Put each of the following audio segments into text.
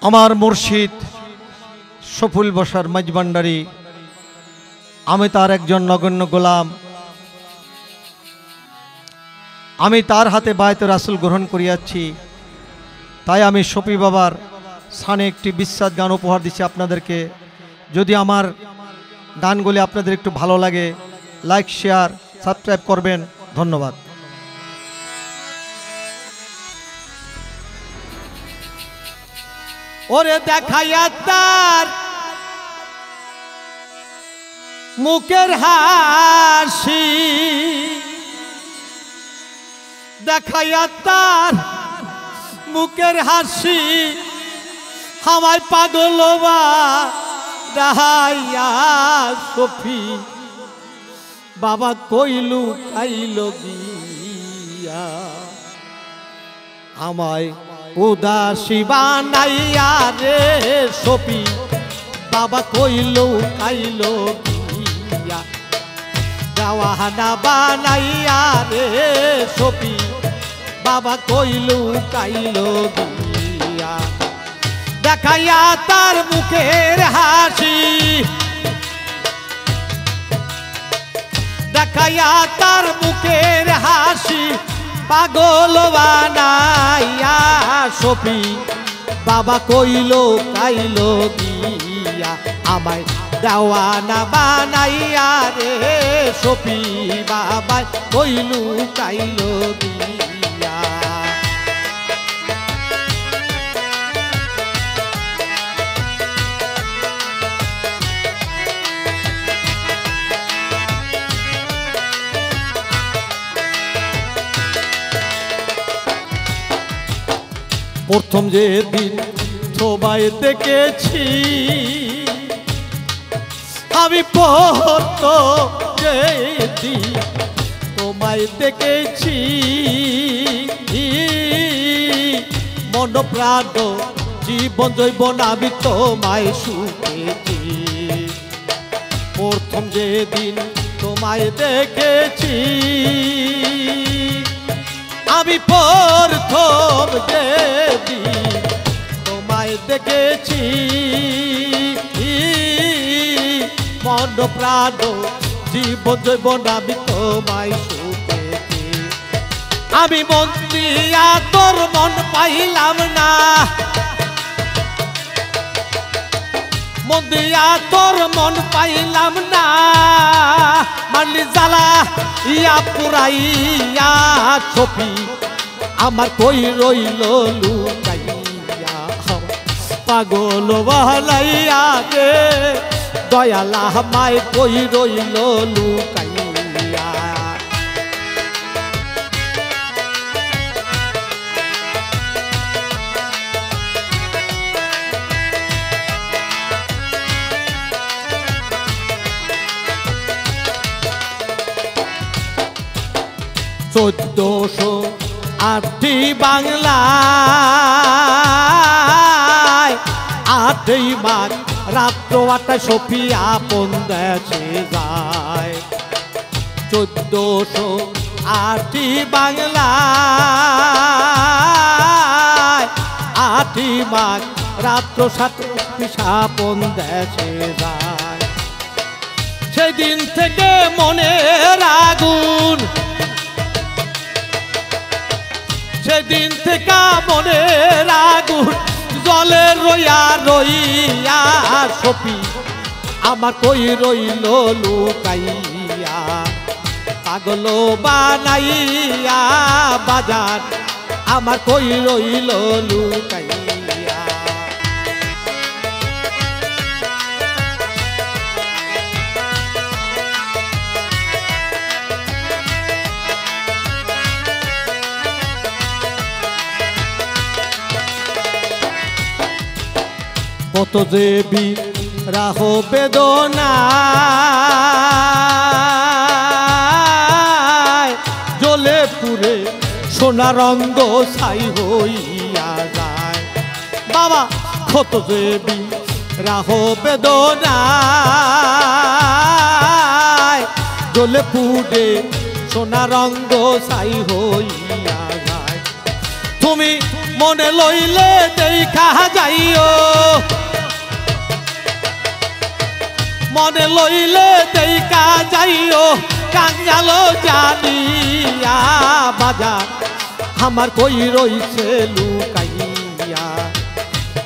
আমার মুর্শিদ সফুল বসার মাঝভান্ডারী, আমি তার একজন নগণ্য গোলাম। আমি তার হাতে বায়তে রাসূল গ্রহণ করিয়াছি, তাই আমি শফি বাবার সানে একটি বিশ্বাস গান উপহার দিচ্ছি আপনাদেরকে। যদি আমার গানগুলি আপনাদের একটু ভালো লাগে, লাইক শেয়ার সাবস্ক্রাইব করবেন। ধন্যবাদ। ওরে দেখাইয়া তার মুখের হাসি, দেখাইয়া তার মুখের হাসি, আমায় পাগল বানাইয়া শফি বাবা কইলু খাইল গিয়া, আমায় উদাসী বানাইয়া রে শফি বাবা কইলো কাইলো গিয়া, দেওয়ানা বানাইয়া রে শফি বাবা কইলো কাইলো গিয়া, দেখাইয়া তার মুখের হাসি, দেখাইয়া তার মুখের হাসি, পাগল বানাইয়া শফি বাবা কইলো কাইলো গিয়া, আমায় দেওয়ানা বানাইয়া রে শফি বাবা কইলো কাইলো গিয়া। প্রথম যেদিন তোমায় দেখেছি আমি, প্রথম যেদিন তোমায় দেখেছি মন প্রাণ জীবন জৈবন আমি তোমায় শুনেছি, প্রথম যেদিন তোমায় দেখেছি আমি, প্রথম যেদিন তোমায় দেখেছি মন প্রাণ জীবন জৈবন আমি তোমায় শুনেছি, আমি মন দিয়া তোর মন পাইলাম না, মন দিয়া তোর মন পাইলাম না, মারলি জ্বালা ইয়া পুরাইয়া শফি আমার কই রইল লুকাইয়া, পাগল বানাইয়া রে দয়ালা আমায় কই রইল লুকাইয়া। চোদ্দশো আটটি বাংলায় আটই মাঘ রাত্র ৮টায় শফি আপন দেশে যায়, ১৪০৮টি বাংলায় ৮ই মাঘ রাত্র ৭টি আপন দেশে যায়, সেদিন থেকে মনের আগুন, সেদিন থেকে মনের আগুন জলে রইয়া রইয়া শফি আমার কই রইল লুকাইয়া, পাগল বানাইয়া বাজার আমার কই রইল লুকাইয়া। কত যে বিরহ বেদনা জ্বলে পুড়ে সোনা রঙ্গ ছাই হইয়া যায়, বাবা কত যে বিরহ বেদনা জ্বলে পুড়ে সোনা রঙ্গ ছাই হইয়া যায়, তুমি মনে লইলে দেখা যাইও মনে লইলে দেখা যাইও কাঙ্গাল জানিয়া বাজার আমার কই রইছে লুকাইয়া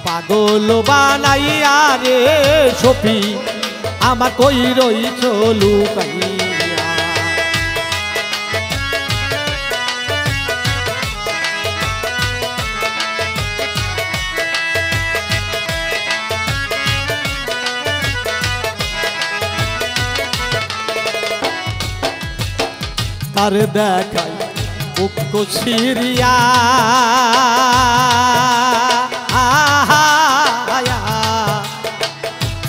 পাগল বানাইয়া রে সফি আমার কই রইছ লুকাইয়া তার দেখাই উক্ত সিরিয়া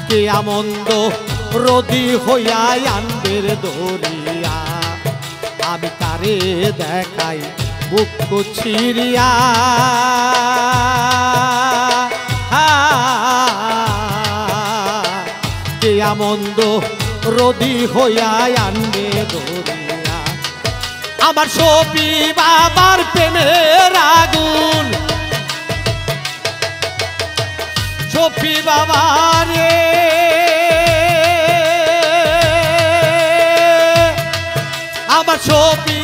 কে আমন্দ রদি হইয়া আন্দের দরিয়া আমি তারে দেখাই উক্ত সিরিয়া কে আমন্দ রদি হইয়া আন্দের দরিয়া আমার সফি বাবার প্রেমের আগুন সফি বাবারে আমার সফি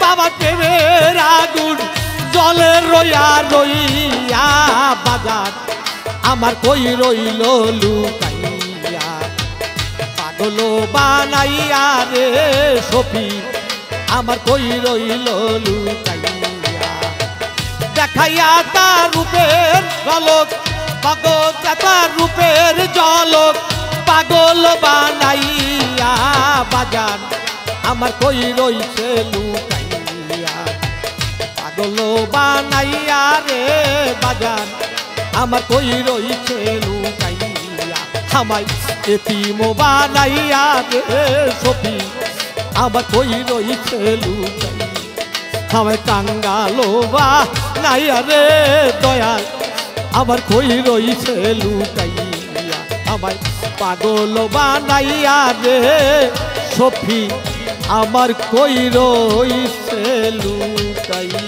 বাবার প্রেমের আগুন জলে রইয়া রইয়া বাজার আমার কই রইল লুকাইয়া পাগল বানাইয়া রে সফি আমার কই রইল লুকাইয়া দেখাইয়া তার রূপের ঝলক পাগল তার রূপের ঝলক পাগল বানাইয়া বাজার আমার কই রইছে লুকাইয়া পাগল বানাইয়া রে বাজার আমার কই রইছে লুকাইয়া আমায় এতিম বানাইয়া রে সফি আমার কই রইছে লুকাইয়া আমায় কাঙ্গালো বানাইয়া রে দয়াল আমার কই রইছে লুকাইয়া আমায় পাগল বানাইয়া রে সফি আমার কই রইছে লুকাইয়া।